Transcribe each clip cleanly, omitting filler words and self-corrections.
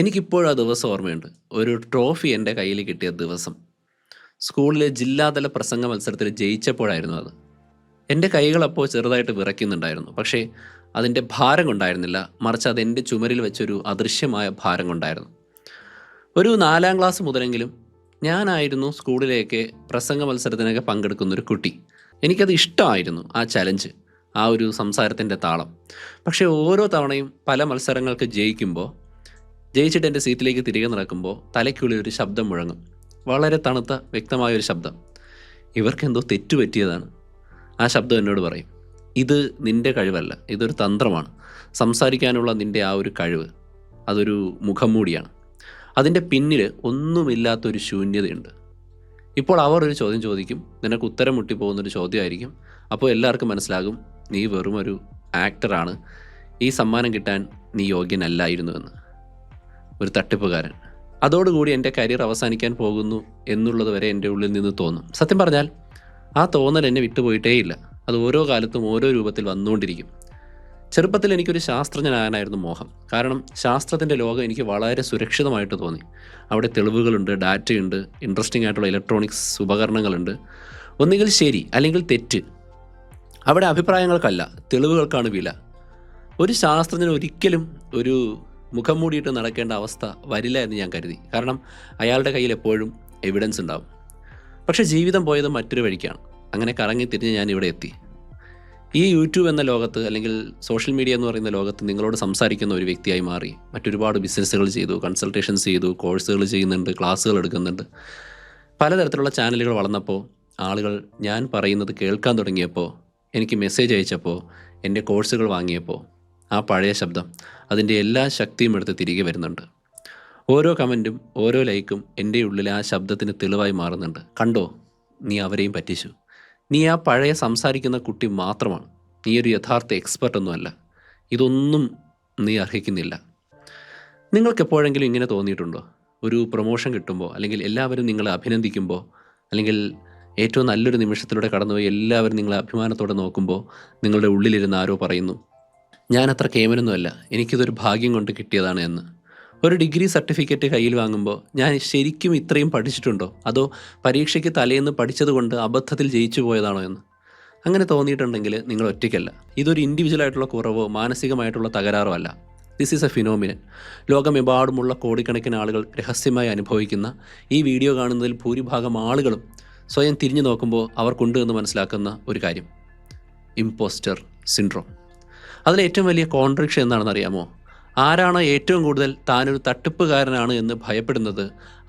എനിക്കിപ്പോഴും ആ ദിവസം ഓർമ്മയുണ്ട്. ഒരു ട്രോഫി എൻ്റെ കയ്യിൽ കിട്ടിയ ദിവസം. സ്കൂളിലെ ജില്ലാതല പ്രസംഗ മത്സരത്തിൽ ജയിച്ചപ്പോഴായിരുന്നു അത്. എൻ്റെ കൈകളപ്പോൾ ചെറുതായിട്ട് വിറയ്ക്കുന്നുണ്ടായിരുന്നു. പക്ഷേ അതിൻ്റെ ഭാരം കൊണ്ടായിരുന്നില്ല. മറിച്ച് അതെൻ്റെ ചുമരിൽ വെച്ചൊരു അദൃശ്യമായ ഭാരം കൊണ്ടായിരുന്നു. ഒരു 4ാം ക്ലാസ് മുതലെങ്കിലും ഞാനായിരുന്നു സ്കൂളിലേക്ക് പ്രസംഗ മത്സരത്തിനൊക്കെ പങ്കെടുക്കുന്നൊരു കുട്ടി. എനിക്കത് ഇഷ്ടമായിരുന്നു, ആ ചലഞ്ച്, ആ ഒരു സംസാരത്തിൻ്റെ താളം. പക്ഷേ ഓരോ തവണയും പല മത്സരങ്ങൾക്ക് ജയിച്ചിട്ട് എൻ്റെ സീറ്റിലേക്ക് തിരികെ നടക്കുമ്പോൾ തലയ്ക്കുള്ളിൽ ഒരു ശബ്ദം മുഴങ്ങും. വളരെ തണുത്ത വ്യക്തമായൊരു ശബ്ദം. ഇവർക്കെന്തോ തെറ്റുപറ്റിയതാണ്. ആ ശബ്ദം എന്നോട് പറയും, ഇത് നിൻ്റെ കഴിവല്ല, ഇതൊരു തന്ത്രമാണ്. സംസാരിക്കാനുള്ള നിൻ്റെ ആ ഒരു കഴിവ് അതൊരു മുഖംമൂടിയാണ്. അതിൻ്റെ പിന്നിൽ ഒന്നുമില്ലാത്തൊരു ശൂന്യതയുണ്ട്. ഇപ്പോൾ അവർ ഒരു ചോദ്യം ചോദിക്കും, നിനക്ക് ഉത്തരം മുട്ടിപ്പോകുന്നൊരു ചോദ്യമായിരിക്കും. അപ്പോൾ എല്ലാവർക്കും മനസ്സിലാകും, നീ വെറും ഒരു ആക്ടറാണ്, ഈ സമ്മാനം കിട്ടാൻ നീ യോഗ്യനല്ലായിരുന്നുവെന്ന്. ഒരു തട്ടിപ്പുകാരൻ. അതോടുകൂടി എൻ്റെ കരിയർ അവസാനിക്കാൻ പോകുന്നു എന്നുള്ളത് വരെ എൻ്റെ ഉള്ളിൽ നിന്ന് തോന്നും. സത്യം പറഞ്ഞാൽ ആ തോന്നൽ എന്നെ വിട്ടുപോയിട്ടേയില്ല. അത് ഓരോ കാലത്തും ഓരോ രൂപത്തിൽ വന്നുകൊണ്ടിരിക്കും. ചെറുപ്പത്തിൽ എനിക്കൊരു ശാസ്ത്രജ്ഞനാകാനായിരുന്നു മോഹം. കാരണം ശാസ്ത്രത്തിൻ്റെ ലോകം എനിക്ക് വളരെ സുരക്ഷിതമായിട്ട് തോന്നി. അവിടെ തെളിവുകളുണ്ട്, ഡാറ്റയുണ്ട്, ഇൻട്രസ്റ്റിംഗ് ആയിട്ടുള്ള ഇലക്ട്രോണിക്സ് ഉപകരണങ്ങളുണ്ട്. ഒന്നുകിൽ ശരി അല്ലെങ്കിൽ തെറ്റ്. അവിടെ അഭിപ്രായങ്ങൾക്കല്ല, തെളിവുകൾക്കാണ് വില. ഒരു ശാസ്ത്രജ്ഞൻ ഒരിക്കലും ഒരു മുഖം മൂടിയിട്ട് നടക്കേണ്ട അവസ്ഥ വരില്ല എന്ന് ഞാൻ കരുതി. കാരണം അയാളുടെ കയ്യിൽ എപ്പോഴും എവിഡൻസ് ഉണ്ടാവും. പക്ഷേ ജീവിതം പോയത് മറ്റൊരു വഴിക്കാണ്. അങ്ങനെ കറങ്ങി തിരിഞ്ഞ് ഞാൻ ഇവിടെ എത്തി. ഈ യൂട്യൂബ് എന്ന ലോകത്ത്, അല്ലെങ്കിൽ സോഷ്യൽ മീഡിയ എന്ന് പറയുന്ന ലോകത്ത് നിങ്ങളോട് സംസാരിക്കുന്ന ഒരു വ്യക്തിയായി മാറി. മറ്റൊരുപാട് ബിസിനസ്സുകൾ ചെയ്തു, കൺസൾട്ടേഷൻസ് ചെയ്തു, കോഴ്സുകൾ ചെയ്യുന്നുണ്ട്, ക്ലാസ്സുകൾ എടുക്കുന്നുണ്ട്. പലതരത്തിലുള്ള ചാനലുകൾ വളർന്നപ്പോൾ, ആളുകൾ ഞാൻ പറയുന്നത് കേൾക്കാൻ തുടങ്ങിയപ്പോൾ, എനിക്ക് മെസ്സേജ് അയച്ചപ്പോൾ, എൻ്റെ കോഴ്സുകൾ വാങ്ങിയപ്പോൾ, ആ പഴയ ശബ്ദം അതിൻ്റെ എല്ലാ ശക്തിയും എടുത്ത് തിരികെ വരുന്നുണ്ട്. ഓരോ കമൻറ്റും ഓരോ ലൈക്കും എൻ്റെ ഉള്ളിലെ ആ ശബ്ദത്തിന് തെളിവായി മാറുന്നുണ്ട്. കണ്ടോ, നീ അവരെയും പറ്റിച്ചു. നീ ആ പഴയ സംസാരിക്കുന്ന കുട്ടി മാത്രമാണ്. നീ ഒരു യഥാർത്ഥ എക്സ്പെർട്ടൊന്നുമല്ല. ഇതൊന്നും നീ അർഹിക്കുന്നില്ല. നിങ്ങൾക്കെപ്പോഴെങ്കിലും ഇങ്ങനെ തോന്നിയിട്ടുണ്ടോ? ഒരു പ്രൊമോഷൻ കിട്ടുമ്പോൾ, അല്ലെങ്കിൽ എല്ലാവരും നിങ്ങളെ അഭിനന്ദിക്കുമ്പോൾ, അല്ലെങ്കിൽ ഏറ്റവും നല്ലൊരു നിമിഷത്തിലൂടെ കടന്നുപോയി എല്ലാവരും നിങ്ങളെ അഭിമാനത്തോടെ നോക്കുമ്പോൾ നിങ്ങളുടെ ഉള്ളിലിരുന്ന് ആരോ പറയുന്നു, ഞാൻ അത്ര കേമനൊന്നുമല്ല, എനിക്കിതൊരു ഭാഗ്യം കൊണ്ട് കിട്ടിയതാണ് എന്ന്. ഒരു ഡിഗ്രി സർട്ടിഫിക്കറ്റ് കയ്യിൽ വാങ്ങുമ്പോൾ, ഞാൻ ശരിക്കും ഇത്രയും പഠിച്ചിട്ടുണ്ടോ, അതോ പരീക്ഷയ്ക്ക് തലേന്ന് പഠിച്ചതുകൊണ്ട് അബദ്ധത്തിൽ ജയിച്ചു പോയതാണോ എന്ന്. അങ്ങനെ തോന്നിയിട്ടുണ്ടെങ്കിൽ നിങ്ങൾ ഒറ്റയ്ക്കല്ല. ഇതൊരു ഇൻഡിവിജ്വലായിട്ടുള്ള കുറവോ മാനസികമായിട്ടുള്ള തകരാറോ അല്ല. This is A phenomenon. ലോകമെമ്പാടുമുള്ള കോടിക്കണക്കിന് ആളുകൾ രഹസ്യമായി അനുഭവിക്കുന്ന ഈ വീഡിയോ കാണുന്നതിൽ ഭൂരിഭാഗം ആളുകളും സ്വയം തിരിഞ്ഞു നോക്കുമ്പോൾ അവർക്കുണ്ട് എന്ന് മനസ്സിലാക്കുന്ന ഒരു കാര്യം, ഇമ്പോസ്റ്റർ സിൻഡ്രോം. അതിലെ ഏറ്റവും വലിയ കോൺട്രഡിക്ഷൻ എന്താണെന്ന് അറിയാമോ? ആരാണോ ഏറ്റവും കൂടുതൽ താനൊരു തട്ടിപ്പുകാരനാണ് എന്ന് ഭയപ്പെടുന്നത്,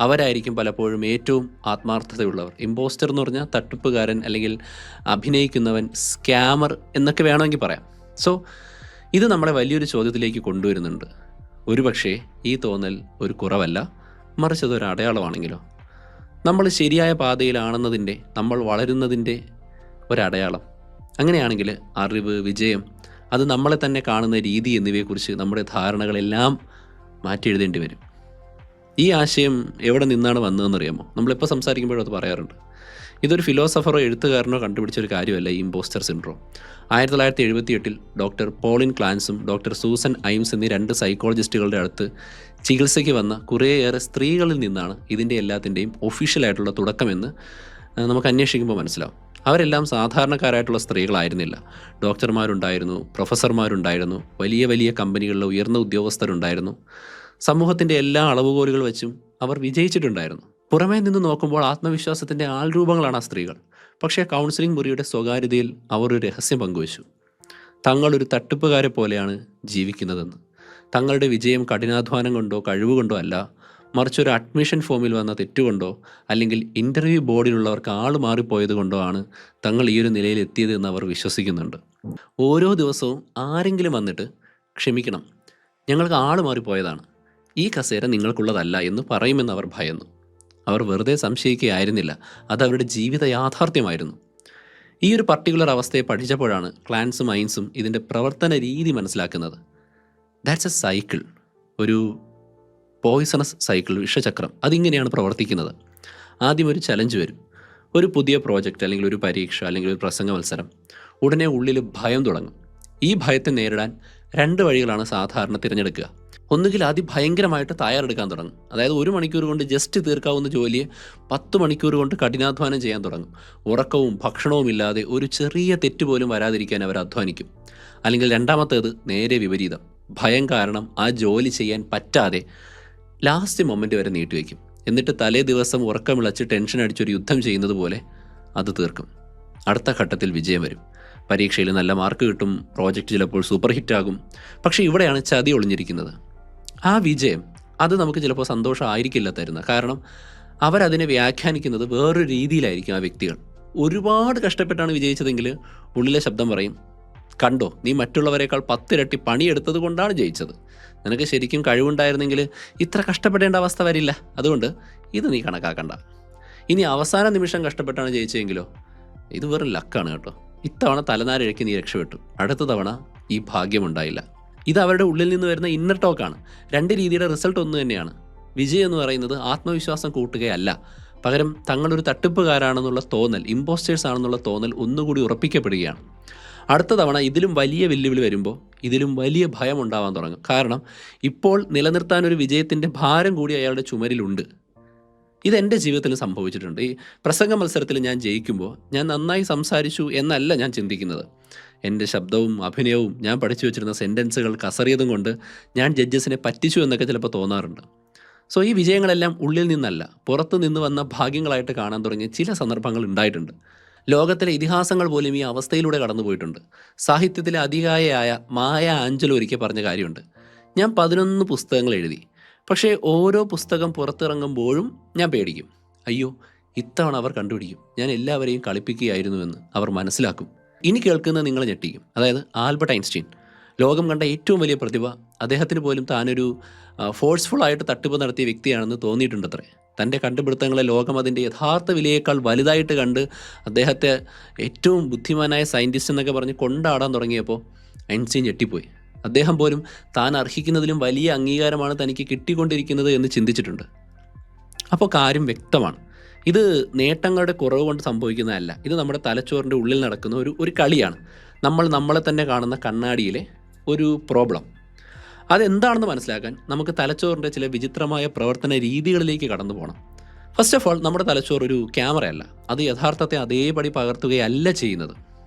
അവരായിരിക്കും പലപ്പോഴും ഏറ്റവും ആത്മാർത്ഥതയുള്ളവർ. ഇമ്പോസ്റ്റർ എന്ന് പറഞ്ഞാൽ തട്ടിപ്പുകാരൻ, അല്ലെങ്കിൽ അഭിനയിക്കുന്നവൻ, സ്കാമർ എന്നൊക്കെ വേണമെങ്കിൽ പറയാം. സോ ഇത് നമ്മളെ വലിയൊരു ചോദ്യത്തിലേക്ക് കൊണ്ടുവരുന്നുണ്ട്. ഒരുപക്ഷേ ഈ തോന്നൽ ഒരു കുറവല്ല, മറിച്ച് അതൊരു അടയാളമാണെങ്കിലോ? നമ്മൾ ശരിയായ പാതയിലാണെന്നതിൻ്റെ, നമ്മൾ വളരുന്നതിൻ്റെ ഒരടയാളം. അങ്ങനെയാണെങ്കിൽ അറിവ്, വിജയം, അത് നമ്മളെ തന്നെ കാണുന്ന രീതി എന്നിവയെക്കുറിച്ച് നമ്മുടെ ധാരണകളെല്ലാം മാറ്റി എഴുതേണ്ടി വരും. ഈ ആശയം എവിടെ നിന്നാണ് വന്നതെന്നറിയാമോ? നമ്മളിപ്പോൾ സംസാരിക്കുമ്പോഴും അത് പറയാറുണ്ട്. ഇതൊരു ഫിലോസഫറോ എഴുത്തുകാരനോ കണ്ടുപിടിച്ചൊരു കാര്യമല്ല ഈ ഇമ്പോസ്റ്റർ സിൻഡ്രോം. 1978 ഡോക്ടർ പോളിൻ ക്ലാൻസും ഡോക്ടർ സൂസൻ ഐംസ് എന്നീ 2 സൈക്കോളജിസ്റ്റുകളുടെ അടുത്ത് ചികിത്സയ്ക്ക് വന്ന കുറേയേറെ സ്ത്രീകളിൽ നിന്നാണ് ഇതിൻ്റെ എല്ലാത്തിൻ്റെയും ഒഫീഷ്യലായിട്ടുള്ള തുടക്കമെന്ന് നമുക്ക് അന്വേഷിക്കുമ്പോൾ മനസ്സിലാവും. അവരെല്ലാം സാധാരണക്കാരായിട്ടുള്ള സ്ത്രീകളായിരുന്നില്ല. ഡോക്ടർമാരുണ്ടായിരുന്നു, പ്രൊഫസർമാരുണ്ടായിരുന്നു, വലിയ വലിയ കമ്പനികളിലെ ഉയർന്ന ഉദ്യോഗസ്ഥരുണ്ടായിരുന്നു. സമൂഹത്തിൻ്റെ എല്ലാ അളവുകോലുകൾ വെച്ചും അവർ വിജയിച്ചിട്ടുണ്ടായിരുന്നു. പുറമേ നിന്ന് നോക്കുമ്പോൾ ആത്മവിശ്വാസത്തിൻ്റെ ആൾരൂപങ്ങളാണ് ആ സ്ത്രീകൾ. പക്ഷേ കൗൺസിലിംഗ് മുറിയുടെ സ്വകാര്യതയിൽ അവർ ഒരു രഹസ്യം പങ്കുവച്ചു. തങ്ങളൊരു തട്ടിപ്പുകാരെ പോലെയാണ് ജീവിക്കുന്നതെന്ന്. തങ്ങളുടെ വിജയം കഠിനാധ്വാനം കൊണ്ടോ കഴിവുകൊണ്ടോ അല്ല, മറിച്ചൊരു അഡ്മിഷൻ ഫോമിൽ വന്ന തെറ്റുകൊണ്ടോ, അല്ലെങ്കിൽ ഇൻ്റർവ്യൂ ബോർഡിലുള്ളവർക്ക് ആൾ മാറിപ്പോയത് കൊണ്ടോ ആണ് തങ്ങൾ ഈ ഒരു നിലയിൽ എത്തിയതെന്ന് അവർ വിശ്വസിക്കുന്നുണ്ട്. ഓരോ ദിവസവും ആരെങ്കിലും വന്നിട്ട്, ക്ഷമിക്കണം, ഞങ്ങൾക്ക് ആൾ മാറിപ്പോയതാണ്, ഈ കസേര നിങ്ങൾക്കുള്ളതല്ല എന്ന് പറയുമെന്ന് അവർ ഭയന്നു. അവർ വെറുതെ സംശയിക്കുകയായിരുന്നില്ല, അത് അവരുടെ ജീവിത യാഥാർത്ഥ്യമായിരുന്നു. ഈ ഒരു പർട്ടിക്കുലർ അവസ്ഥയെ പഠിച്ചപ്പോഴാണ് ക്ലാൻസും ഐൻസും ഇതിൻ്റെ പ്രവർത്തന രീതി മനസ്സിലാക്കുന്നത്. ദാറ്റ്സ് എ സൈക്കിൾ, ഒരു പോയിസണസ് സൈക്കിൾ, വിഷചക്രം. അതിങ്ങനെയാണ് പ്രവർത്തിക്കുന്നത്. ആദ്യം ഒരു ചലഞ്ച് വരും, ഒരു പുതിയ പ്രോജക്റ്റ്, അല്ലെങ്കിൽ ഒരു പരീക്ഷ, അല്ലെങ്കിൽ ഒരു പ്രസംഗ മത്സരം. ഉടനെ ഉള്ളിൽ ഭയം തുടങ്ങും. ഈ ഭയത്തെ നേരിടാൻ 2 വഴികളാണ് സാധാരണ തിരഞ്ഞെടുക്കുക. ഒന്നുകിൽ അതിഭയങ്കരമായിട്ട് തയ്യാറെടുക്കാൻ തുടങ്ങും. അതായത് 1 മണിക്കൂർ കൊണ്ട് ജസ്റ്റ് തീർക്കാവുന്ന ജോലിയെ 10 മണിക്കൂർ കൊണ്ട് കഠിനാധ്വാനം ചെയ്യാൻ തുടങ്ങും. ഉറക്കവും ഭക്ഷണവും ഇല്ലാതെ ഒരു ചെറിയ തെറ്റ് പോലും വരാതിരിക്കാൻ അവർ അധ്വാനിക്കും. അല്ലെങ്കിൽ രണ്ടാമത്തേത് നേരെ വിപരീതം. ഭയം കാരണം ആ ജോലി ചെയ്യാൻ പറ്റാതെ ലാസ്റ്റ് മൊമെൻ്റ് വരെ നീട്ടിവെക്കും. എന്നിട്ട് തലേ ദിവസം ഉറക്കമിളച്ച് ടെൻഷൻ അടിച്ചൊരു യുദ്ധം ചെയ്യുന്നത് പോലെ അത് തീർക്കും. അടുത്ത ഘട്ടത്തിൽ വിജയം വരും. പരീക്ഷയിൽ നല്ല മാർക്ക് കിട്ടും, പ്രോജക്റ്റ് ചിലപ്പോൾ സൂപ്പർ ഹിറ്റാകും. പക്ഷേ ഇവിടെയാണ് ചതി ഒളിഞ്ഞിരിക്കുന്നത്. ആ വിജയം അത് നമുക്ക് ചിലപ്പോൾ സന്തോഷമായിരിക്കില്ല തരുന്നത്. കാരണം അവരതിനെ വ്യാഖ്യാനിക്കുന്നത് വേറൊരു രീതിയിലായിരിക്കും. ആ വ്യക്തികൾ ഒരുപാട് കഷ്ടപ്പെട്ടാണ് വിജയിച്ചതെങ്കിൽ ഉള്ളിലെ ശബ്ദം പറയും, കണ്ടോ നീ മറ്റുള്ളവരെക്കാൾ 10 ഇരട്ടി പണിയെടുത്തത് കൊണ്ടാണ് ജയിച്ചത്. നിനക്ക് ശരിക്കും കഴിവുണ്ടായിരുന്നെങ്കിൽ ഇത്ര കഷ്ടപ്പെടേണ്ട അവസ്ഥ വരില്ല. അതുകൊണ്ട് ഇത് നീ കണക്കാക്കണ്ട. ഇനി അവസാന നിമിഷം കഷ്ടപ്പെട്ടാണ് ജയിച്ചതെങ്കിലോ, ഇത് വെറും ലക്കാണ് കേട്ടോ. ഇത്തവണ തലനാരിഴയ്ക്ക് നീ രക്ഷപ്പെട്ടു, അടുത്ത തവണ ഈ ഭാഗ്യമുണ്ടായില്ല. ഇത് അവരുടെ ഉള്ളിൽ നിന്ന് വരുന്ന ഇന്നർ ടോക്കാണ്. 2 രീതിയുടെ റിസൾട്ട് ഒന്ന് തന്നെയാണ്. വിജയം എന്ന് പറയുന്നത് ആത്മവിശ്വാസം കൂട്ടുകയല്ല, പകരം തങ്ങളൊരു തട്ടിപ്പുകാരാണെന്നുള്ള തോന്നൽ, ഇമ്പോസ്റ്റേഴ്സ് ആണെന്നുള്ള തോന്നൽ ഒന്നുകൂടി ഉറപ്പിക്കപ്പെടുകയാണ്. അടുത്ത തവണ ഇതിലും വലിയ വെല്ലുവിളി വരുമ്പോൾ ഇതിലും വലിയ ഭയം ഉണ്ടാവാൻ തുടങ്ങും. കാരണം ഇപ്പോൾ നിലനിർത്താനൊരു വിജയത്തിൻ്റെ ഭാരം കൂടി അയാളുടെ ചുമരിലുണ്ട്. ഇതെൻ്റെ ജീവിതത്തിൽ സംഭവിച്ചിട്ടുണ്ട്. ഈ പ്രസംഗ മത്സരത്തിൽ ഞാൻ ജയിക്കുമ്പോൾ ഞാൻ നന്നായി സംസാരിച്ചു എന്നല്ല ഞാൻ ചിന്തിക്കുന്നത്. എൻ്റെ ശബ്ദവും അഭിനയവും ഞാൻ പഠിച്ചു വെച്ചിരുന്ന സെൻറ്റൻസുകൾ കസറിയതും കൊണ്ട് ഞാൻ ജഡ്ജസിനെ പറ്റിച്ചു എന്നൊക്കെ ചിലപ്പോൾ തോന്നാറുണ്ട്. സോ ഈ വിജയങ്ങളെല്ലാം ഉള്ളിൽ നിന്നല്ല, പുറത്തു നിന്ന് വന്ന ഭാഗ്യങ്ങളായിട്ട് കാണാൻ തുടങ്ങിയ ചില സന്ദർഭങ്ങൾ ഉണ്ടായിട്ടുണ്ട്. ലോകത്തിലെ ഇതിഹാസങ്ങൾ പോലും ഈ അവസ്ഥയിലൂടെ കടന്നുപോയിട്ടുണ്ട്. സാഹിത്യത്തിലെ അതികായയായ മായ ആഞ്ചലോ ഒരിക്കൽ പറഞ്ഞ കാര്യമുണ്ട്, ഞാൻ 11 പുസ്തകങ്ങൾ എഴുതി, പക്ഷേ ഓരോ പുസ്തകം പുറത്തിറങ്ങുമ്പോഴും ഞാൻ പേടിക്കും. അയ്യോ, ഇത്തവണ അവർ കണ്ടുപിടിക്കും, ഞാൻ എല്ലാവരെയും കളിപ്പിക്കുകയായിരുന്നുവെന്ന് അവർ മനസ്സിലാക്കും. ഇനി കേൾക്കുന്നത് നിങ്ങളെ ഞെട്ടിക്കും. അതായത് ആൽബർട്ട് ഐൻസ്റ്റീൻ, ലോകം കണ്ട ഏറ്റവും വലിയ പ്രതിഭ. അദ്ദേഹത്തിന് പോലും താനൊരു ഫോഴ്സ്ഫുള്ളായിട്ട് തട്ടിപ്പ് നടത്തിയ വ്യക്തിയാണെന്ന് തോന്നിയിട്ടുണ്ടത്രേ. തൻ്റെ കണ്ടുപിടുത്തങ്ങളെ ലോകം അതിൻ്റെ യഥാർത്ഥ വിലയേക്കാൾ വലുതായിട്ട് കണ്ട് അദ്ദേഹത്തെ ഏറ്റവും ബുദ്ധിമാനായ സയൻറ്റിസ്റ്റ് എന്നൊക്കെ പറഞ്ഞ് കൊണ്ടാടാൻ തുടങ്ങിയപ്പോൾ ഐൻസ്റ്റീൻ ഞെട്ടിപ്പോയി. അദ്ദേഹം പോലും താൻ അർഹിക്കുന്നതിലും വലിയ അംഗീകാരമാണ് തനിക്ക് കിട്ടിക്കൊണ്ടിരിക്കുന്നത് എന്ന് ചിന്തിച്ചിട്ടുണ്ട്. അപ്പോൾ കാര്യം വ്യക്തമാണ്. ഇത് നേട്ടങ്ങളുടെ കുറവ് കൊണ്ട് സംഭവിക്കുന്നതല്ല. ഇത് നമ്മുടെ തലച്ചോറിൻ്റെ ഉള്ളിൽ നടക്കുന്ന ഒരു കളിയാണ്. നമ്മളെ തന്നെ കാണുന്ന കണ്ണാടിയിലെ ഒരു പ്രോബ്ലം. അതെന്താണെന്ന് മനസ്സിലാക്കാൻ നമുക്ക് തലച്ചോറിൻ്റെ ചില വിചിത്രമായ പ്രവർത്തന രീതികളിലേക്ക് കടന്നു പോകണം. ഫസ്റ്റ് ഓഫ് ഓൾ, നമ്മുടെ തലച്ചോറ് ഒരു ക്യാമറയല്ല. അത് യഥാർത്ഥത്തെ അതേപടി പകർത്തുകയല്ല ചെയ്യുന്നത്.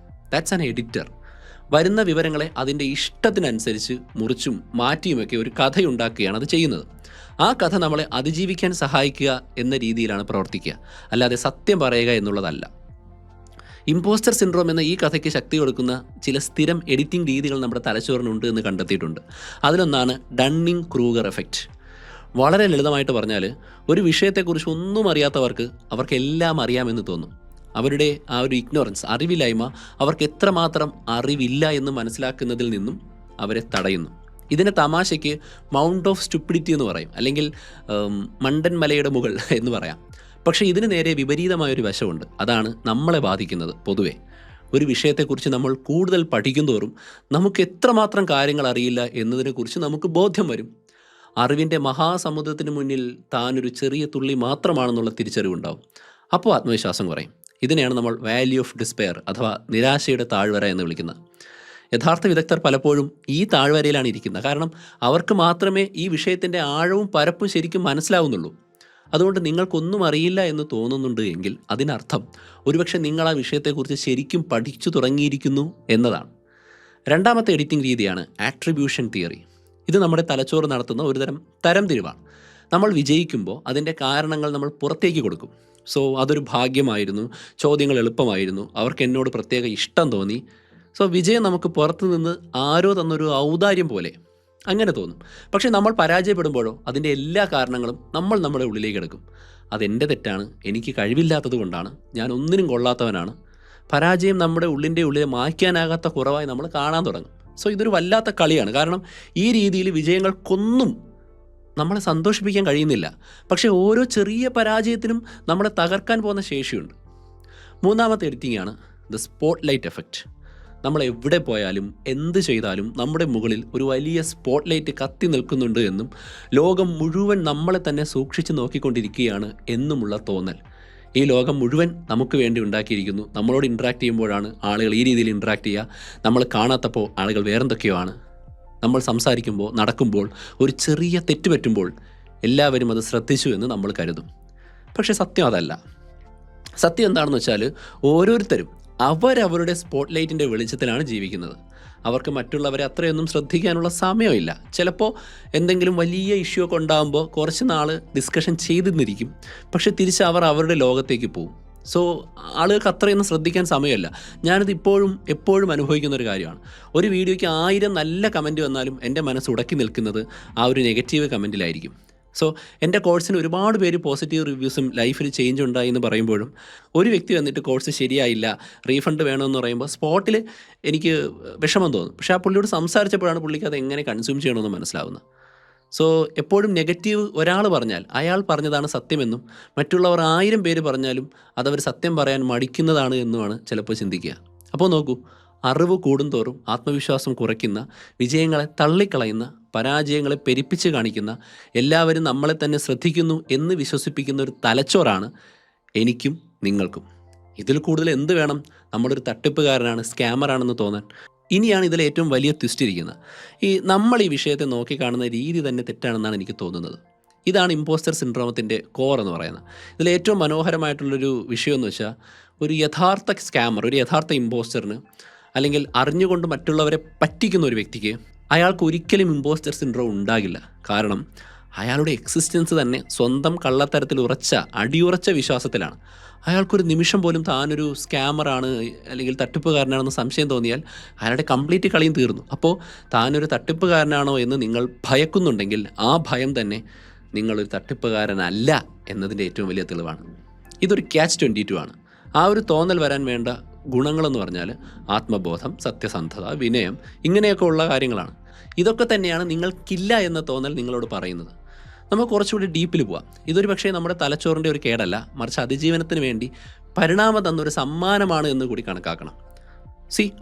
That's an editor. വരുന്ന വിവരങ്ങളെ അതിൻ്റെ ഇഷ്ടത്തിനനുസരിച്ച് മുറിച്ചും മാറ്റിയുമൊക്കെ ഒരു കഥയുണ്ടാക്കുകയാണ് അത് ചെയ്യുന്നത്. ആ കഥ നമ്മളെ അതിജീവിക്കാൻ സഹായിക്കുക എന്ന രീതിയിലാണ് പ്രവർത്തിക്കുക, അല്ലാതെ സത്യം പറയുക എന്നുള്ളതല്ല. ഇമ്പോസ്റ്റർ സിൻഡ്രോം എന്ന ഈ കഥയ്ക്ക് ശക്തി കൊടുക്കുന്ന ചില സ്ഥിരം എഡിറ്റിംഗ് രീതികൾ നമ്മുടെ തലച്ചോറിനുണ്ട് എന്ന് കണ്ടെത്തിയിട്ടുണ്ട്. അതിലൊന്നാണ് ഡണ്ണിങ് ക്രൂഗർ എഫക്റ്റ്. വളരെ ലളിതമായിട്ട് പറഞ്ഞാൽ, ഒരു വിഷയത്തെക്കുറിച്ച് ഒന്നും അറിയാത്തവർക്ക് അവർക്കെല്ലാം അറിയാമെന്ന് തോന്നും. അവരുടെ ആ ഒരു ഇഗ്നോറൻസ്, അറിവില്ലായ്മ, അവർക്ക് എത്രമാത്രം അറിവില്ല എന്ന് മനസ്സിലാക്കുന്നതിൽ നിന്നും അവരെ തടയുന്നു. ഇതിനെ തമാശയ്ക്ക് മൗണ്ട് ഓഫ് സ്റ്റുപ്പിഡിറ്റി എന്ന് പറയും, അല്ലെങ്കിൽ മണ്ടൻ മലയുടെ മുകൾ എന്ന് പറയാം. പക്ഷേ ഇതിന് നേരെ വിപരീതമായൊരു വശമുണ്ട്. അതാണ് നമ്മളെ ബാധിക്കുന്നത്. പൊതുവെ ഒരു വിഷയത്തെക്കുറിച്ച് നമ്മൾ കൂടുതൽ പഠിക്കും തോറും നമുക്ക് എത്രമാത്രം കാര്യങ്ങൾ അറിയില്ല എന്നതിനെക്കുറിച്ച് നമുക്ക് ബോധ്യം വരും. അറിവിൻ്റെ മഹാസമുദ്രത്തിന് മുന്നിൽ താനൊരു ചെറിയ തുള്ളി മാത്രമാണെന്നുള്ള തിരിച്ചറിവുണ്ടാവും. അപ്പോൾ ആത്മവിശ്വാസം കുറയും. ഇതിനെയാണ് നമ്മൾ വാല്യൂ ഓഫ് ഡിസ്പെയർ അഥവാ നിരാശയുടെ താഴ്വര എന്ന് വിളിക്കുന്നത്. യഥാർത്ഥ വിദഗ്ധർ പലപ്പോഴും ഈ താഴ്വരയിലാണ് ഇരിക്കുന്നത്. കാരണം അവർക്ക് മാത്രമേ ഈ വിഷയത്തിൻ്റെ ആഴവും പരപ്പും ശരിക്കും മനസ്സിലാവുന്നുള്ളൂ. അതുകൊണ്ട് നിങ്ങൾക്കൊന്നും അറിയില്ല എന്ന് തോന്നുന്നുണ്ട് എങ്കിൽ അതിനർത്ഥം ഒരുപക്ഷെ നിങ്ങൾ ആ വിഷയത്തെക്കുറിച്ച് ശരിക്കും പഠിച്ചു തുടങ്ങിയിരിക്കുന്നു എന്നതാണ്. രണ്ടാമത്തെ എഡിറ്റിംഗ് രീതിയാണ് ആട്രിബ്യൂഷൻ തിയറി. ഇത് നമ്മുടെ തലച്ചോറ് നടത്തുന്ന ഒരുതരം തരംതിരിവാണ്. നമ്മൾ വിജയിക്കുമ്പോൾ അതിൻ്റെ കാരണങ്ങൾ നമ്മൾ പുറത്തേക്ക് കൊടുക്കും. സോ അതൊരു ഭാഗ്യമായിരുന്നു, ചോദ്യങ്ങൾ എളുപ്പമായിരുന്നു, അവർക്ക് എന്നോട് പ്രത്യേക ഇഷ്ടം തോന്നി. സോ വിജയം നമുക്ക് പുറത്തു നിന്ന് ആരോ തന്നൊരു ഔദാര്യം പോലെ അങ്ങനെ തോന്നും. പക്ഷേ നമ്മൾ പരാജയപ്പെടുമ്പോഴോ അതിൻ്റെ എല്ലാ കാരണങ്ങളും നമ്മൾ നമ്മുടെ ഉള്ളിലേക്ക് എടുക്കും. അതെൻ്റെ തെറ്റാണ്, എനിക്ക് കഴിവില്ലാത്തത് കൊണ്ടാണ്, ഞാൻ ഒന്നിനും കൊള്ളാത്തവനാണ്. പരാജയം നമ്മുടെ ഉള്ളിലെ മായ്ക്കാനാകാത്ത കുറവായി നമ്മൾ കാണാൻ തുടങ്ങും. സോ ഇതൊരു വല്ലാത്ത കളിയാണ്. കാരണം ഈ രീതിയിൽ വിജയങ്ങൾക്കൊന്നും നമ്മളെ സന്തോഷിപ്പിക്കാൻ കഴിയുന്നില്ല. പക്ഷേ ഓരോ ചെറിയ പരാജയത്തിനും നമ്മളെ തകർക്കാൻ പോകുന്ന ശേഷിയുണ്ട്. മൂന്നാമത്തെ എഡിറ്റിംഗ് ആണ് ദ സ്പോട്ട് ലൈറ്റ് എഫക്റ്റ്. നമ്മൾ എവിടെ പോയാലും എന്ത് ചെയ്താലും നമ്മുടെ മുകളിൽ ഒരു വലിയ സ്പോട്ട് ലൈറ്റ് കത്തി നിൽക്കുന്നുണ്ട് എന്നും ലോകം മുഴുവൻ നമ്മളെ തന്നെ സൂക്ഷിച്ച് നോക്കിക്കൊണ്ടിരിക്കുകയാണ് എന്നുമുള്ള തോന്നൽ. ഈ ലോകം മുഴുവൻ നമുക്ക് വേണ്ടി ഉണ്ടാക്കിയിരിക്കുന്നു. നമ്മളോട് ഇൻട്രാക്ട് ചെയ്യുമ്പോഴാണ് ആളുകൾ ഈ രീതിയിൽ ഇൻട്രാക്ട് ചെയ്യുക. നമ്മൾ കാണാത്തപ്പോൾ ആളുകൾ വേറെന്തൊക്കെയോ ആണ്. നമ്മൾ സംസാരിക്കുമ്പോൾ, നടക്കുമ്പോൾ ഒരു ചെറിയ തെറ്റ് പറ്റുമ്പോൾ എല്ലാവരും അത് ശ്രദ്ധിച്ചു എന്ന് നമ്മൾ കരുതും. പക്ഷേ സത്യം അതല്ല. സത്യം എന്താണെന്ന് വെച്ചാൽ ഓരോരുത്തരും അവരവരുടെ സ്പോട്ട് ലൈറ്റിൻ്റെ വെളിച്ചത്തിലാണ് ജീവിക്കുന്നത്. അവർക്ക് മറ്റുള്ളവരെ അത്രയൊന്നും ശ്രദ്ധിക്കാനുള്ള സമയമില്ല. ചിലപ്പോൾ എന്തെങ്കിലും വലിയ ഇഷ്യൂ ഒക്കെ ഉണ്ടാകുമ്പോൾ കുറച്ച് നാൾ ഡിസ്കഷൻ ചെയ്തിരിക്കും, പക്ഷെ തിരിച്ച് അവർ അവരുടെ ലോകത്തേക്ക് പോകും. സോ ആളുകൾക്ക് അത്രയൊന്നും ശ്രദ്ധിക്കാൻ സമയമല്ല. ഞാനിത് എപ്പോഴും അനുഭവിക്കുന്ന ഒരു കാര്യമാണ്. ഒരു വീഡിയോയ്ക്ക് 1000 നല്ല കമൻറ്റ് വന്നാലും എൻ്റെ മനസ്സ് ഉടക്കി നിൽക്കുന്നത് ആ ഒരു നെഗറ്റീവ് കമൻറ്റിലായിരിക്കും. സോ എൻ്റെ കോഴ്സിന് ഒരുപാട് പേര് പോസിറ്റീവ് റിവ്യൂസും ലൈഫിൽ ചേഞ്ച് ഉണ്ടായി എന്ന് പറയുമ്പോഴും ഒരു വ്യക്തി വന്നിട്ട് കോഴ്സ് ശരിയായില്ല, റീഫണ്ട് വേണമെന്ന് പറയുമ്പോൾ സ്പോട്ടിൽ എനിക്ക് വിഷമം തോന്നും. പക്ഷേ ആ പുള്ളിയോട് സംസാരിച്ചപ്പോഴാണ് പുള്ളിക്ക് അത് എങ്ങനെ കൺസ്യൂം ചെയ്യണമെന്ന് മനസ്സിലാവുന്നത്. സോ എപ്പോഴും നെഗറ്റീവ് ഒരാൾ പറഞ്ഞാൽ അയാൾ പറഞ്ഞതാണ് സത്യമെന്നും മറ്റുള്ളവർ 1000 പേര് പറഞ്ഞാലും അതവർ സത്യം പറയാൻ മടിക്കുന്നതാണ് എന്നുമാണ് ചിലപ്പോൾ ചിന്തിക്കുക. അപ്പോൾ നോക്കൂ, അറിവ് കൂടുന്തോറും ആത്മവിശ്വാസം കുറയ്ക്കുന്ന, വിജയങ്ങളെ തള്ളിക്കളയുന്ന, പരാജയങ്ങളെ പെരുപ്പിച്ച് കാണിക്കുന്ന, എല്ലാവരും നമ്മളെ തന്നെ ശ്രദ്ധിക്കുന്നു എന്ന് വിശ്വസിപ്പിക്കുന്ന ഒരു തലച്ചോറാണ് എനിക്കും നിങ്ങൾക്കും. ഇതിൽ കൂടുതൽ എന്ത് വേണം? നമ്മളൊരു തട്ടിപ്പുകാരനാണ്, സ്കാമറാണെന്ന് തോന്നാൻ. ഇനിയാണ് ഇതിൽ ഏറ്റവും വലിയ ട്വിസ്റ്റ് ഇരിക്കുന്നത്. നമ്മൾ ഈ വിഷയത്തെ നോക്കിക്കാണുന്ന രീതി തന്നെ തെറ്റാണെന്നാണ് എനിക്ക് തോന്നുന്നത്. ഇതാണ് ഇമ്പോസ്റ്റർ സിൻഡ്രോമത്തിൻ്റെ കോർ എന്ന് പറയുന്നത്. ഇതിൽ ഏറ്റവും മനോഹരമായിട്ടുള്ളൊരു വിഷയം എന്ന് വെച്ചാൽ, ഒരു യഥാർത്ഥ സ്കാമർ, ഒരു യഥാർത്ഥ ഇമ്പോസ്റ്ററിന്, അല്ലെങ്കിൽ അറിഞ്ഞുകൊണ്ട് മറ്റുള്ളവരെ പറ്റിക്കുന്ന ഒരു വ്യക്തിക്ക് അയാൾക്ക് ഒരിക്കലും ഇമ്പോസ്റ്റർ സിൻഡ്രോം ഉണ്ടാകില്ല. കാരണം അയാളുടെ എക്സിസ്റ്റൻസ് തന്നെ സ്വന്തം കള്ളത്തരത്തിൽ അടിയുറച്ച വിശ്വാസത്തിലാണ്. അയാൾക്കൊരു നിമിഷം പോലും താനൊരു സ്കാമറാണ് അല്ലെങ്കിൽ തട്ടിപ്പുകാരനാണെന്ന് സംശയം തോന്നിയാൽ അയാളുടെ കംപ്ലീറ്റ് കളിയും തീർന്നു. അപ്പോൾ താനൊരു തട്ടിപ്പുകാരനാണോ എന്ന് നിങ്ങൾ ഭയക്കുന്നുണ്ടെങ്കിൽ ആ ഭയം തന്നെ നിങ്ങളൊരു തട്ടിപ്പുകാരനല്ല എന്നതിൻ്റെ ഏറ്റവും വലിയ തെളിവാണ്. ഇതൊരു ക്യാച്ച് 22 ആണ്. ആ ഒരു തോന്നൽ വരാൻ വേണ്ട ഗുണങ്ങളെന്ന് പറഞ്ഞാൽ ആത്മബോധം, സത്യസന്ധത, വിനയം, ഇങ്ങനെയൊക്കെ ഉള്ള കാര്യങ്ങളാണ്. ഇതൊക്കെ തന്നെയാണ് നിങ്ങൾക്കില്ല എന്ന തോന്നൽ നിങ്ങളോട് പറയുന്നത്. നമുക്ക് കുറച്ചുകൂടി ഡീപ്പിൽ പോവാം. ഇതൊരു പക്ഷേ നമ്മുടെ തലച്ചോറിൻ്റെ ഒരു കേടല്ല, മറിച്ച് അതിജീവനത്തിന് വേണ്ടി പരിണാമം തന്നൊരു സമ്മാനമാണ് എന്ന് കൂടി കണക്കാക്കണം.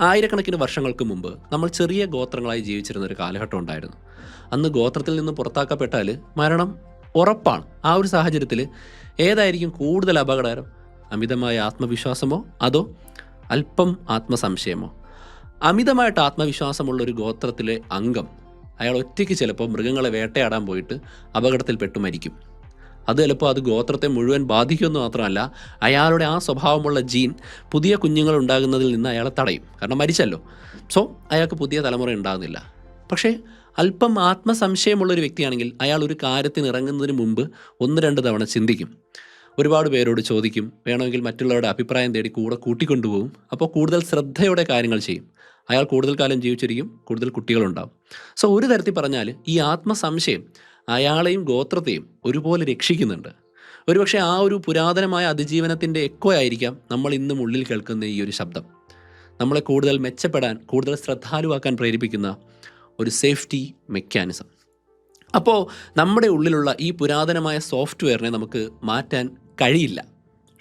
ആയിരക്കണക്കിന് വർഷങ്ങൾക്ക് മുമ്പ് നമ്മൾ ചെറിയ ഗോത്രങ്ങളായി ജീവിച്ചിരുന്ന ഒരു കാലഘട്ടം ഉണ്ടായിരുന്നു. അന്ന് ഗോത്രത്തിൽ നിന്ന് പുറത്താക്കപ്പെട്ടാൽ മരണം ഉറപ്പാണ്. ആ ഒരു സാഹചര്യത്തിൽ ഏതായിരിക്കും കൂടുതൽ അപകടകരം? അമിതമായ ആത്മവിശ്വാസമോ അതോ അല്പം ആത്മസംശയമോ? അമിതമായിട്ട് ആത്മവിശ്വാസമുള്ള ഒരു ഗോത്രത്തിലെ അംഗം അയാൾ ഒറ്റയ്ക്ക് ചിലപ്പോൾ മൃഗങ്ങളെ വേട്ടയാടാൻ പോയിട്ട് അപകടത്തിൽപ്പെട്ടു മരിക്കും. അത് ചിലപ്പോൾ അത് ഗോത്രത്തെ മുഴുവൻ ബാധിക്കുമെന്ന് മാത്രമല്ല, അയാളുടെ ആ സ്വഭാവമുള്ള ജീൻ പുതിയ കുഞ്ഞുങ്ങൾ ഉണ്ടാകുന്നതിൽ നിന്ന് അയാളെ തടയും. കാരണം മരിച്ചല്ലോ. സോ അയാൾക്ക് പുതിയ തലമുറ ഉണ്ടാകുന്നില്ല. പക്ഷേ അല്പം ആത്മസംശയമുള്ളൊരു വ്യക്തിയാണെങ്കിൽ അയാൾ ഒരു കാര്യത്തിന് ഇറങ്ങുന്നതിന് മുമ്പ് 1-2 തവണ ചിന്തിക്കും. ഒരുപാട് പേരോട് ചോദിക്കും, വേണമെങ്കിൽ മറ്റുള്ളവരുടെ അഭിപ്രായം തേടി കൂടെ കൂട്ടിക്കൊണ്ടുപോകും. അപ്പോൾ കൂടുതൽ ശ്രദ്ധയോടെ കാര്യങ്ങൾ ചെയ്യും. അയാൾ കൂടുതൽ കാലം ജീവിച്ചിരിക്കും, കൂടുതൽ കുട്ടികളുണ്ടാവും. സോ ഒരു തരത്തിൽ പറഞ്ഞാൽ ഈ ആത്മസംശയം അയാളെയും ഗോത്രത്തെയും ഒരുപോലെ രക്ഷിക്കുന്നുണ്ട്. ഒരുപക്ഷെ ആ ഒരു പുരാതനമായ അതിജീവനത്തിൻ്റെ എക്കോ ആയിരിക്കാം നമ്മൾ ഇന്നും ഉള്ളിൽ കേൾക്കുന്ന ഈ ഒരു ശബ്ദം. നമ്മളെ കൂടുതൽ മെച്ചപ്പെടാൻ, കൂടുതൽ ശ്രദ്ധാലുവാക്കാൻ പ്രേരിപ്പിക്കുന്ന ഒരു സേഫ്റ്റി മെക്കാനിസം. അപ്പോൾ നമ്മുടെ ഉള്ളിലുള്ള ഈ പുരാതനമായ സോഫ്റ്റ്വെയറിനെ നമുക്ക് മാറ്റാൻ കഴിയില്ല,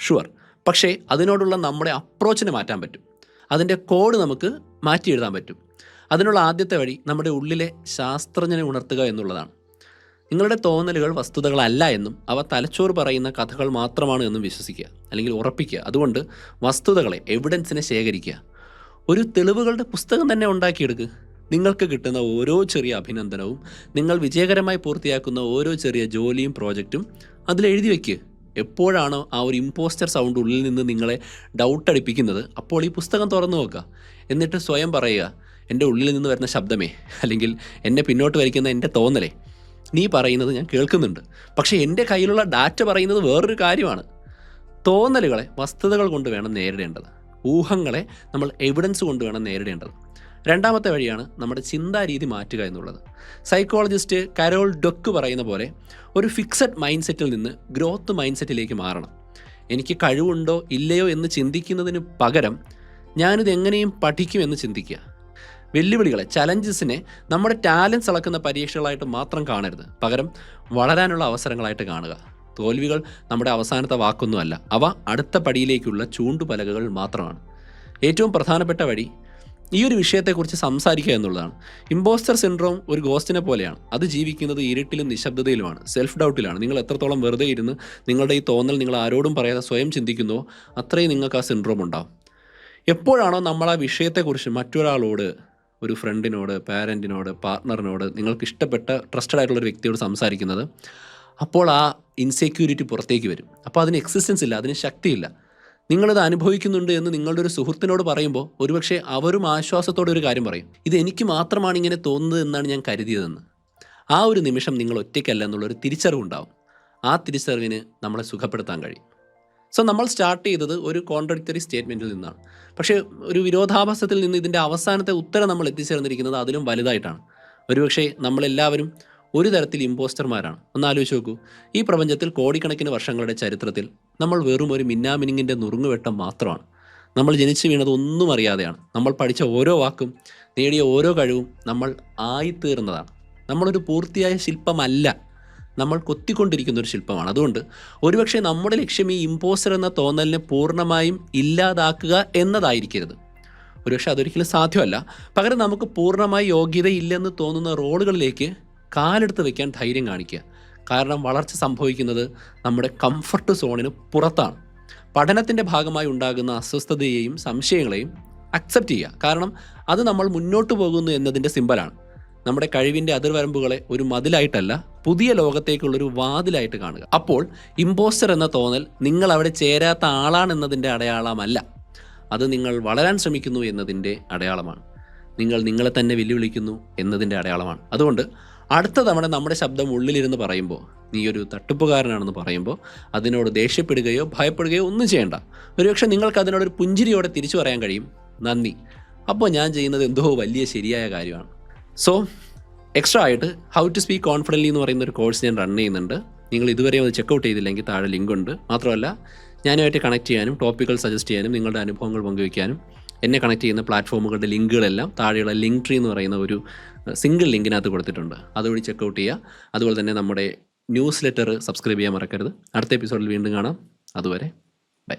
ഷുവർ. പക്ഷേ അതിനോടുള്ള നമ്മുടെ അപ്രോച്ചിനെ മാറ്റാൻ പറ്റും. അതിൻ്റെ കോഡ് നമുക്ക് മാറ്റി എഴുതാൻ പറ്റും. അതിനുള്ള ആദ്യത്തെ വഴി നമ്മുടെ ഉള്ളിലെ ശാസ്ത്രജ്ഞനെ ഉണർത്തുക എന്നുള്ളതാണ്. നിങ്ങളുടെ തോന്നലുകൾ വസ്തുതകളല്ല എന്നും അവ തലച്ചോറ് പറയുന്ന കഥകൾ മാത്രമാണ് എന്നും വിശ്വസിക്കുക, അല്ലെങ്കിൽ ഉറപ്പിക്കുക. അതുകൊണ്ട് വസ്തുതകളെ, എവിഡൻസിനെ ശേഖരിക്കുക. ഒരു തെളിവുകളുടെ പുസ്തകം തന്നെ ഉണ്ടാക്കിയെടുക്കുക. നിങ്ങൾക്ക് കിട്ടുന്ന ഓരോ ചെറിയ അഭിനന്ദനവും, നിങ്ങൾ വിജയകരമായി പൂർത്തിയാക്കുന്ന ഓരോ ചെറിയ ജോലിയും പ്രോജക്റ്റും അതിലെഴുതി വയ്ക്കുക. എപ്പോഴാണോ ആ ഒരു ഇമ്പോസ്റ്റർ സൗണ്ട് ഉള്ളിൽ നിന്ന് നിങ്ങളെ ഡൗട്ട് അടിപ്പിക്കുന്നത്, അപ്പോൾ ഈ പുസ്തകം തുറന്നു നോക്കുക. എന്നിട്ട് സ്വയം പറയുക, എൻ്റെ ഉള്ളിൽ നിന്ന് വരുന്ന ശബ്ദമേ, അല്ലെങ്കിൽ എന്നെ പിന്നോട്ട് വലിക്കുന്ന എൻ്റെ തോന്നലേ, നീ പറയുന്നത് ഞാൻ കേൾക്കുന്നുണ്ട്. പക്ഷേ എൻ്റെ കയ്യിലുള്ള ഡാറ്റ പറയുന്നത് വേറൊരു കാര്യമാണ്. തോന്നലുകളെ വസ്തുതകൾ കൊണ്ട് വേണം നേരിടേണ്ടത്. ഊഹങ്ങളെ നമ്മൾ എവിഡൻസ് കൊണ്ട് വേണം നേരിടേണ്ടത്. രണ്ടാമത്തെ വഴിയാണ് നമ്മുടെ ചിന്താരീതി മാറ്റുക എന്നുള്ളത്. സൈക്കോളജിസ്റ്റ് കരോൾ ഡൊക്ക് പറയുന്ന പോലെ ഒരു ഫിക്സഡ് മൈൻഡ് സെറ്റിൽ നിന്ന് ഗ്രോത്ത് മൈൻഡ് സെറ്റിലേക്ക് മാറണം. എനിക്ക് കഴിവുണ്ടോ ഇല്ലയോ എന്ന് ചിന്തിക്കുന്നതിന് പകരം ഞാനിത് എങ്ങനെയും പഠിക്കുമെന്ന് ചിന്തിക്കുക. വെല്ലുവിളികളെ, ചലഞ്ചസിനെ നമ്മുടെ ടാലൻസ് അളക്കുന്ന പരീക്ഷകളായിട്ട് മാത്രം കാണരുത്, പകരം വളരാനുള്ള അവസരങ്ങളായിട്ട് കാണുക. തോൽവികൾ നമ്മുടെ അവസാനത്തെ വാക്കൊന്നുമല്ല, അവ അടുത്ത പടിയിലേക്കുള്ള ചൂണ്ടുപലകകൾ മാത്രമാണ്. ഏറ്റവും പ്രധാനപ്പെട്ട വഴി ഈ ഒരു വിഷയത്തെക്കുറിച്ച് സംസാരിക്കുക എന്നുള്ളതാണ്. ഇമ്പോസ്റ്റർ സിൻഡ്രോം ഒരു ഗോസ്റ്റിനെ പോലെയാണ്. അത് ജീവിക്കുന്നത് ഇരുട്ടിലും നിശബ്ദതയിലുമാണ്, സെൽഫ് ഡൗട്ടിലാണ്. നിങ്ങൾ എത്രത്തോളം വെറുതെ ഇരുന്ന് നിങ്ങളുടെ ഈ തോന്നൽ നിങ്ങൾ ആരോടും പറയാതെ സ്വയം ചിന്തിക്കുന്നുവോ അത്രയും നിങ്ങൾക്ക് ആ സിൻഡ്രോം ഉണ്ടാവും. എപ്പോഴാണോ നമ്മൾ ആ വിഷയത്തെക്കുറിച്ച് മറ്റൊരാളോട് ഒരു ഫ്രണ്ടിനോട്, പാരൻറ്റിനോട്, പാർട്ട്ണറിനോട്, നിങ്ങൾക്ക് ഇഷ്ടപ്പെട്ട ട്രസ്റ്റഡ് ആയിട്ടുള്ളൊരു വ്യക്തിയോട് സംസാരിക്കുന്നത്, അപ്പോൾ ആ ഇൻസെക്യൂരിറ്റി പുറത്തേക്ക് വരും. അപ്പോൾ അതിന് എക്സിസ്റ്റൻസ് ഇല്ല, അതിന് ശക്തിയില്ല. നിങ്ങളിത് അനുഭവിക്കുന്നുണ്ട് എന്ന് നിങ്ങളുടെ ഒരു സുഹൃത്തിനോട് പറയുമ്പോൾ ഒരുപക്ഷെ അവരും ആശ്വാസത്തോടെ ഒരു കാര്യം പറയും, ഇത് എനിക്ക് മാത്രമാണ് ഇങ്ങനെ തോന്നുന്നത് എന്നാണ് ഞാൻ കരുതിയതെന്ന്. ആ ഒരു നിമിഷം നിങ്ങൾ ഒറ്റയ്ക്കല്ല എന്നുള്ളൊരു തിരിച്ചറിവുണ്ടാവും. ആ തിരിച്ചറിവിന് നമ്മളെ സുഖപ്പെടുത്താൻ കഴിയും. സോ നമ്മൾ സ്റ്റാർട്ട് ചെയ്തത് ഒരു കോൺട്രഡിക്ടറി സ്റ്റേറ്റ്മെൻറ്റിൽ നിന്നാണ്. പക്ഷേ ഒരു വിരോധാഭാസത്തിൽ നിന്ന് ഇതിൻ്റെ അവസാനത്തെ ഉത്തരം നമ്മൾ എത്തിച്ചേർന്നിരിക്കുന്നത് അതിലും വലുതായിട്ടാണ്. ഒരുപക്ഷെ നമ്മളെല്ലാവരും ഒരു തരത്തിൽ ഇമ്പോസ്റ്റർമാരാണ്. ഒന്ന് ആലോചിച്ച് നോക്കൂ, ഈ പ്രപഞ്ചത്തിൽ കോടിക്കണക്കിന് വർഷങ്ങളുടെ ചരിത്രത്തിൽ നമ്മൾ വെറും ഒരു മിന്നാമിനിങ്ങിൻ്റെ നുറുങ്ങുവെട്ടം മാത്രമാണ്. നമ്മൾ ജനിച്ചു വീണത് ഒന്നും അറിയാതെയാണ്. നമ്മൾ പഠിച്ച ഓരോ വാക്കും, നേടിയ ഓരോ കഴിവും നമ്മൾ ആയിത്തീർന്നതാണ്. നമ്മളൊരു പൂർത്തിയായ ശില്പമല്ല, നമ്മൾ കൊത്തിക്കൊണ്ടിരിക്കുന്ന ഒരു ശില്പമാണ്. അതുകൊണ്ട് ഒരുപക്ഷെ നമ്മുടെ ലക്ഷ്യം ഈ ഇമ്പോസ്റ്റർ എന്ന തോന്നലിനെ പൂർണ്ണമായും ഇല്ലാതാക്കുക എന്നതായിരിക്കരുത്. ഒരുപക്ഷെ അതൊരിക്കലും സാധ്യമല്ല. പകരം നമുക്ക് പൂർണ്ണമായി യോഗ്യതയില്ലെന്ന് തോന്നുന്ന റോളുകളിലേക്ക് കാലെടുത്ത് വയ്ക്കാൻ ധൈര്യം കാണിക്കുക. കാരണം വളർച്ച സംഭവിക്കുന്നത് നമ്മുടെ കംഫർട്ട് സോണിന് പുറത്താണ്. പഠനത്തിൻ്റെ ഭാഗമായി ഉണ്ടാകുന്ന അസ്വസ്ഥതയെയും സംശയങ്ങളെയും അക്സെപ്റ്റ് ചെയ്യുക. കാരണം അത് നമ്മൾ മുന്നോട്ട് പോകുന്നു എന്നതിൻ്റെ സിമ്പലാണ്. നമ്മുടെ കഴിവിൻ്റെ അതിർവരമ്പുകളെ ഒരു മതിലായിട്ടല്ല, പുതിയ ലോകത്തേക്കുള്ളൊരു വാതിലായിട്ട് കാണുക. അപ്പോൾ ഇമ്പോസ്റ്റർ എന്ന തോന്നൽ നിങ്ങൾ അവിടെ ചേരാത്ത ആളാണെന്നതിൻ്റെ അടയാളമല്ല, അത് നിങ്ങൾ വളരാൻ ശ്രമിക്കുന്നു എന്നതിൻ്റെ അടയാളമാണ്. നിങ്ങൾ നിങ്ങളെ തന്നെ വെല്ലുവിളിക്കുന്നു എന്നതിൻ്റെ അടയാളമാണ്. അതുകൊണ്ട് അടുത്ത തവണ നമ്മുടെ ശബ്ദം ഉള്ളിലിരുന്ന് പറയുമ്പോൾ, നീ ഒരു തട്ടിപ്പുകാരനാണെന്ന് പറയുമ്പോൾ അതിനോട് ദേഷ്യപ്പെടുകയോ ഭയപ്പെടുകയോ ഒന്നും ചെയ്യേണ്ട. ഒരുപക്ഷെ നിങ്ങൾക്ക് അതിനോടൊരു പുഞ്ചിരിയോടെ തിരിച്ചു പറയാൻ കഴിയും, നന്ദി, അപ്പോൾ ഞാൻ ചെയ്യുന്നത് എന്തോ വലിയ ശരിയായ കാര്യമാണ്. സോ എക്സ്ട്രാ ആയിട്ട് ഹൗ ടു സ്പീക്ക് കോൺഫിഡൻ്റ്ലി എന്ന് പറയുന്ന ഒരു കോഴ്സ് ഞാൻ റൺ ചെയ്യുന്നുണ്ട്. നിങ്ങൾ ഇതുവരെ അത് ചെക്കൗട്ട് ചെയ്തില്ലെങ്കിൽ താഴെ ലിങ്ക് ഉണ്ട്. മാത്രമല്ല ഞാനുമായിട്ട് കണക്ട് ചെയ്യാനും ടോപ്പിക്കുകൾ സജസ്റ്റ് ചെയ്യാനും നിങ്ങളുടെ അനുഭവങ്ങൾ പങ്കുവയ്ക്കാനും എന്നെ കണക്ട് ചെയ്യുന്ന പ്ലാറ്റ്ഫോമുകളുടെ ലിങ്കുകളെല്ലാം താഴെയുള്ള ലിങ്ക് ട്രീ എന്ന് പറയുന്ന ഒരു സിംഗിൾ ലിങ്കിനകത്ത് കൊടുത്തിട്ടുണ്ട്. അതുവഴി ചെക്കൗട്ട് ചെയ്യുക. അതുപോലെ തന്നെ നമ്മുടെ ന്യൂസ് ലെറ്റർ സബ്സ്ക്രൈബ് ചെയ്യാൻ മറക്കരുത്. അടുത്ത എപ്പിസോഡിൽ വീണ്ടും കാണാം. അതുവരെ ബൈ.